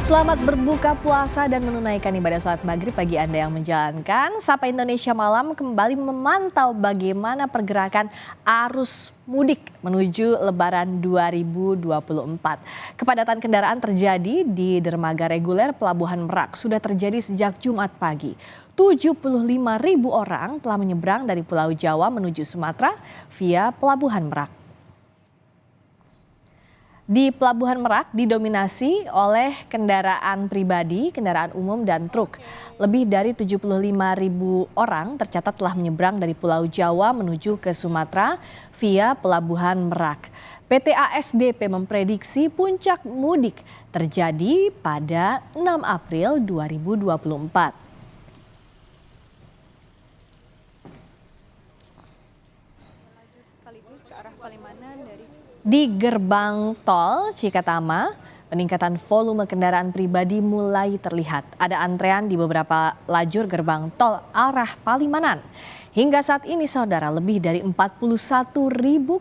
Selamat berbuka puasa dan menunaikan ibadah sholat maghrib bagi Anda yang menjalankan. Sapa Indonesia Malam kembali memantau bagaimana pergerakan arus mudik menuju Lebaran 2024. Kepadatan kendaraan terjadi di dermaga reguler Pelabuhan Merak sudah terjadi sejak Jumat pagi. 75.000 orang telah menyeberang dari Pulau Jawa menuju Sumatera via Pelabuhan Merak. Di Pelabuhan Merak didominasi oleh kendaraan pribadi, kendaraan umum, dan truk. Lebih dari 75.000 orang tercatat telah menyeberang dari Pulau Jawa menuju ke Sumatera via Pelabuhan Merak. PT ASDP memprediksi puncak mudik terjadi pada 6 April 2024. Di gerbang tol Cikatama, peningkatan volume kendaraan pribadi mulai terlihat. Ada antrean di beberapa lajur gerbang tol arah Palimanan. Hingga saat ini saudara, lebih dari 41.000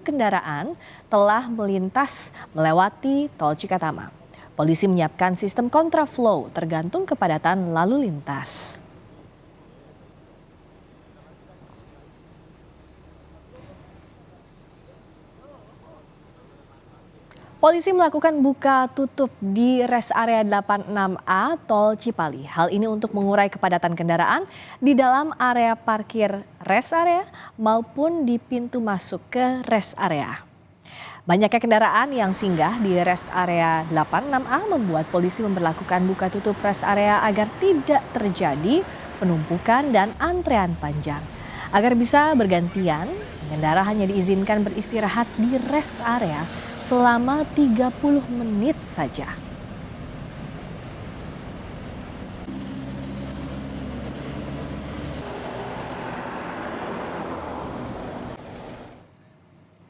kendaraan telah melintas melewati tol Cikatama. Polisi menyiapkan sistem kontraflow tergantung kepadatan lalu lintas. Polisi melakukan buka tutup di rest area 86A Tol Cipali. Hal ini untuk mengurai kepadatan kendaraan di dalam area parkir rest area maupun di pintu masuk ke rest area. Banyaknya kendaraan yang singgah di rest area 86A membuat polisi memberlakukan buka tutup rest area agar tidak terjadi penumpukan dan antrean panjang. Agar bisa bergantian, pengendara hanya diizinkan beristirahat di rest area selama 30 menit saja.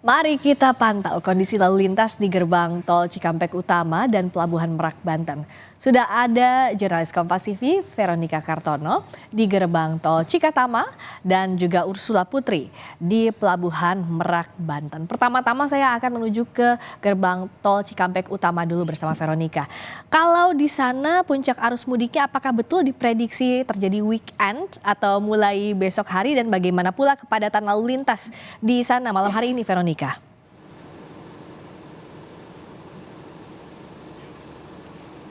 Mari kita pantau kondisi lalu lintas di gerbang tol Cikampek Utama dan Pelabuhan Merak, Banten. Sudah ada jurnalis Kompas TV Veronica Kartono di gerbang tol Cikatama dan juga Ursula Putri di Pelabuhan Merak, Banten. Pertama-tama saya akan menuju ke gerbang tol Cikampek Utama dulu bersama Veronica. Kalau di sana puncak arus mudiknya apakah betul diprediksi terjadi weekend atau mulai besok hari, dan bagaimana pula kepadatan lalu lintas di sana malam hari ini, Veronica?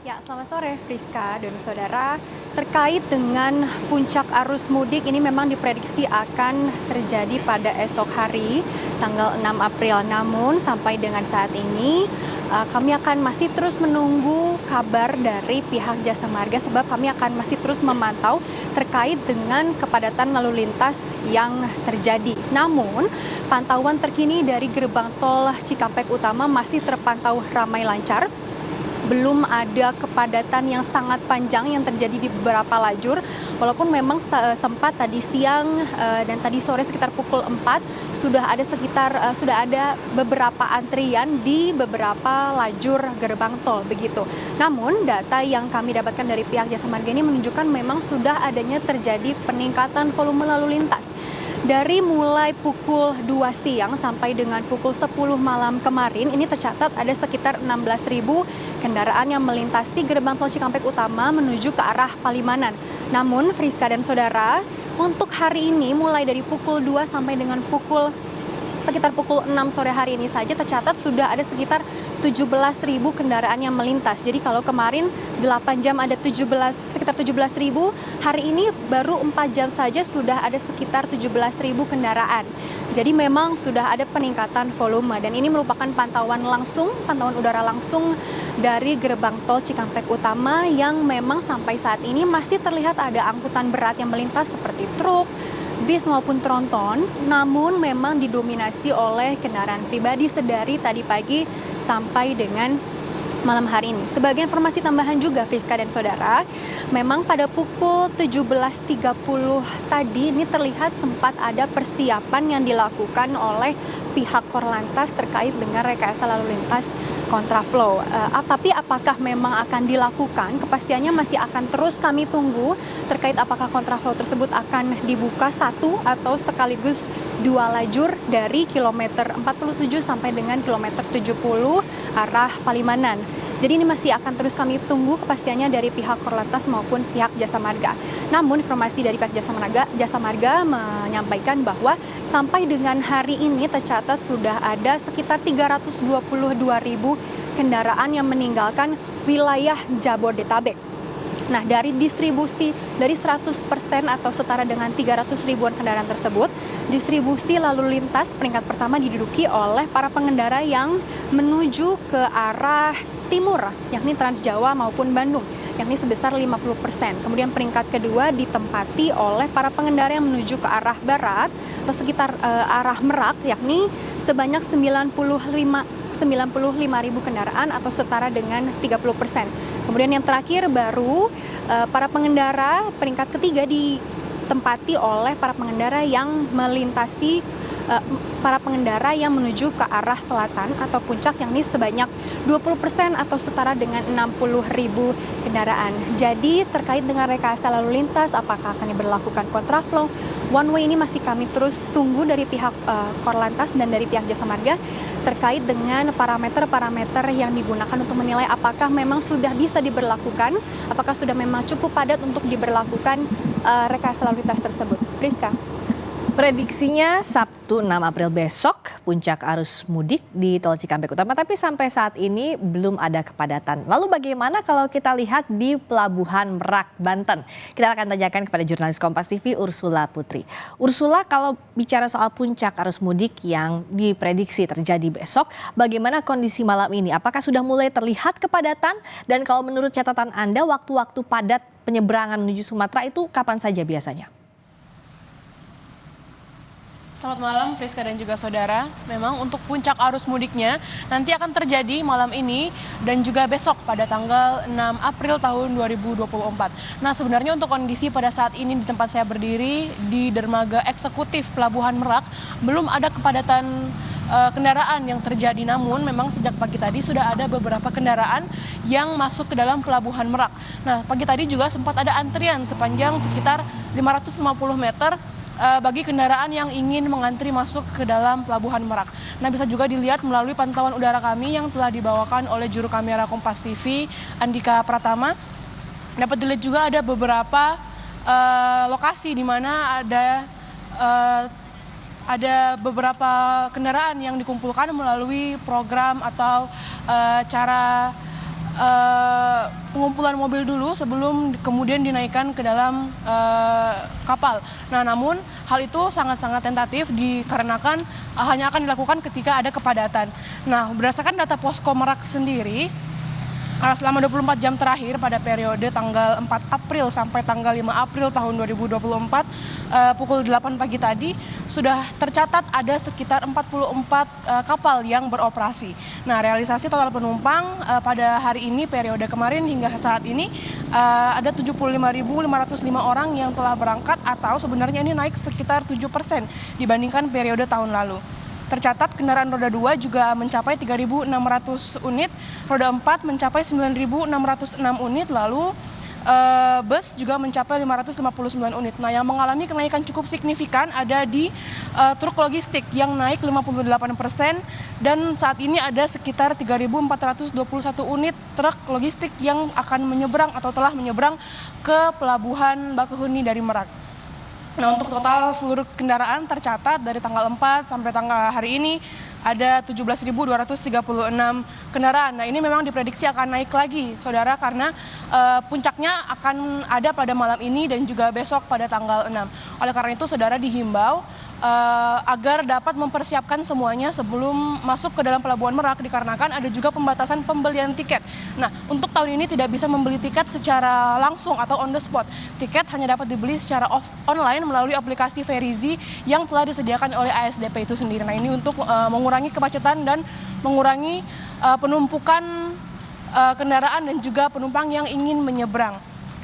Ya, selamat sore Friska dan saudara. Terkait dengan puncak arus mudik ini memang diprediksi akan terjadi pada esok hari tanggal 6 April. Namun sampai dengan saat ini kami akan masih terus menunggu kabar dari pihak Jasa Marga, sebab kami akan masih terus memantau terkait dengan kepadatan lalu lintas yang terjadi. Namun pantauan terkini dari gerbang tol Cikampek Utama masih terpantau ramai lancar. Belum ada kepadatan yang sangat panjang yang terjadi di beberapa lajur, walaupun memang sempat tadi siang dan tadi sore sekitar pukul 4 sudah ada beberapa antrian di beberapa lajur gerbang tol begitu. Namun data yang kami dapatkan dari pihak Jasa Marga ini menunjukkan memang sudah adanya terjadi peningkatan volume lalu lintas. Dari mulai pukul 2 siang sampai dengan pukul 10 malam kemarin, ini tercatat ada sekitar 16.000 kendaraan yang melintasi gerbang tol Cikampek Utama menuju ke arah Palimanan. Namun Friska dan saudara, untuk hari ini mulai dari pukul 2 sampai dengan sekitar pukul 6 sore hari ini saja tercatat sudah ada sekitar 17.000 kendaraan yang melintas. Jadi kalau kemarin 8 jam ada sekitar 17.000, hari ini baru 4 jam saja sudah ada sekitar 17.000 kendaraan. Jadi memang sudah ada peningkatan volume, dan ini merupakan pantauan udara langsung dari gerbang tol Cikampek Utama yang memang sampai saat ini masih terlihat ada angkutan berat yang melintas seperti truk, bis maupun tronton, namun memang didominasi oleh kendaraan pribadi sedari tadi pagi sampai dengan malam hari ini. Sebagai informasi tambahan juga Friska dan saudara, memang pada pukul 17.30 tadi ini terlihat sempat ada persiapan yang dilakukan oleh pihak Korlantas terkait dengan rekayasa lalu lintas kontraflow. Tapi apakah memang akan dilakukan? Kepastiannya masih akan terus kami tunggu terkait apakah kontraflow tersebut akan dibuka satu atau sekaligus dua lajur dari kilometer 47 sampai dengan kilometer 70 arah Palimanan. Jadi ini masih akan terus kami tunggu kepastiannya dari pihak Korlantas maupun pihak Jasa Marga. Namun informasi dari pihak Jasa Marga menyampaikan bahwa sampai dengan hari ini tercatat sudah ada sekitar 322.000 kendaraan yang meninggalkan wilayah Jabodetabek. Nah, dari distribusi dari 100% atau setara dengan 300 ribuan kendaraan tersebut, distribusi lalu lintas peringkat pertama diduduki oleh para pengendara yang menuju ke arah timur, yakni Trans Jawa maupun Bandung, yakni sebesar 50%. Kemudian peringkat kedua ditempati oleh para pengendara yang menuju ke arah barat atau sekitar arah Merak, yakni sebanyak 95.000 kendaraan atau setara dengan 30%. Kemudian yang terakhir baru para pengendara peringkat ketiga ditempati oleh para pengendara yang melintasi para pengendara yang menuju ke arah selatan atau puncak, yakni sebanyak 20% atau setara dengan 60.000 kendaraan. Jadi terkait dengan rekayasa lalu lintas, apakah akan diberlakukan kontraflow, one way, ini masih kami terus tunggu dari pihak Korlantas dan dari pihak Jasa Marga terkait dengan parameter-parameter yang digunakan untuk menilai apakah memang sudah bisa diberlakukan, apakah sudah memang cukup padat untuk diberlakukan rekayasa lalu lintas tersebut. Friska. Prediksinya Sabtu 6 April besok puncak arus mudik di Tol Cikampek Utama, tapi sampai saat ini belum ada kepadatan. Lalu bagaimana kalau kita lihat di Pelabuhan Merak, Banten? Kita akan tanyakan kepada jurnalis Kompas TV Ursula Putri. Ursula, kalau bicara soal puncak arus mudik yang diprediksi terjadi besok, bagaimana kondisi malam ini? Apakah sudah mulai terlihat kepadatan? Dan kalau menurut catatan Anda, waktu-waktu padat penyeberangan menuju Sumatera itu kapan saja biasanya? Selamat malam Friska dan juga saudara. Memang untuk puncak arus mudiknya nanti akan terjadi malam ini dan juga besok pada tanggal 6 April tahun 2024. Nah, sebenarnya untuk kondisi pada saat ini di tempat saya berdiri di Dermaga Eksekutif Pelabuhan Merak belum ada kepadatan kendaraan yang terjadi, namun memang sejak pagi tadi sudah ada beberapa kendaraan yang masuk ke dalam Pelabuhan Merak. Nah, pagi tadi juga sempat ada antrian sepanjang sekitar 550 meter bagi kendaraan yang ingin mengantri masuk ke dalam Pelabuhan Merak. Nah, bisa juga dilihat melalui pantauan udara kami yang telah dibawakan oleh juru kamera Kompas TV, Andika Pratama. Dapat dilihat juga ada beberapa lokasi di mana ada beberapa kendaraan yang dikumpulkan melalui program atau cara pengumpulan mobil dulu sebelum kemudian dinaikkan ke dalam kapal. Nah, namun hal itu sangat-sangat tentatif dikarenakan hanya akan dilakukan ketika ada kepadatan. Nah, berdasarkan data Posko Merak sendiri, selama 24 jam terakhir pada periode tanggal 4 April sampai tanggal 5 April tahun 2024 pukul 8 pagi tadi sudah tercatat ada sekitar 44 kapal yang beroperasi. Nah, realisasi total penumpang pada hari ini periode kemarin hingga saat ini ada 75.505 orang yang telah berangkat, atau sebenarnya ini naik sekitar 7% dibandingkan periode tahun lalu. Tercatat kendaraan roda 2 juga mencapai 3.600 unit, roda 4 mencapai 9.606 unit, lalu bus juga mencapai 559 unit. Nah, yang mengalami kenaikan cukup signifikan ada di truk logistik yang naik 58%, dan saat ini ada sekitar 3.421 unit truk logistik yang akan menyeberang atau telah menyeberang ke Pelabuhan Bakauheni dari Merak. Nah, untuk total seluruh kendaraan tercatat dari tanggal 4 sampai tanggal hari ini ada 17.236 kendaraan. Nah, ini memang diprediksi akan naik lagi, saudara, karena puncaknya akan ada pada malam ini dan juga besok pada tanggal 6. Oleh karena itu, saudara dihimbau agar dapat mempersiapkan semuanya sebelum masuk ke dalam Pelabuhan Merak, dikarenakan ada juga pembatasan pembelian tiket. Nah, untuk tahun ini tidak bisa membeli tiket secara langsung atau on the spot. Tiket hanya dapat dibeli secara online melalui aplikasi Verizi yang telah disediakan oleh ASDP itu sendiri. Nah, ini untuk mengurangi kemacetan dan mengurangi penumpukan kendaraan dan juga penumpang yang ingin menyeberang.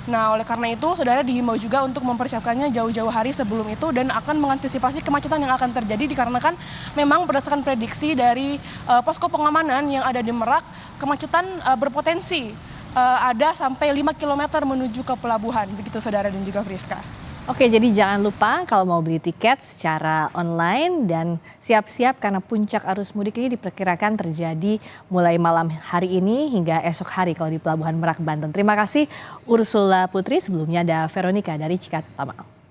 Nah, oleh karena itu, saudara dihimbau juga untuk mempersiapkannya jauh-jauh hari sebelum itu dan akan mengantisipasi kemacetan yang akan terjadi, dikarenakan memang berdasarkan prediksi dari posko pengamanan yang ada di Merak, kemacetan berpotensi ada sampai 5 km menuju ke pelabuhan. Begitu, saudara dan juga Friska. Oke, jadi jangan lupa kalau mau beli tiket secara online dan siap-siap karena puncak arus mudik ini diperkirakan terjadi mulai malam hari ini hingga esok hari kalau di Pelabuhan Merak, Banten. Terima kasih Ursula Putri, sebelumnya ada Veronica dari Cikatama.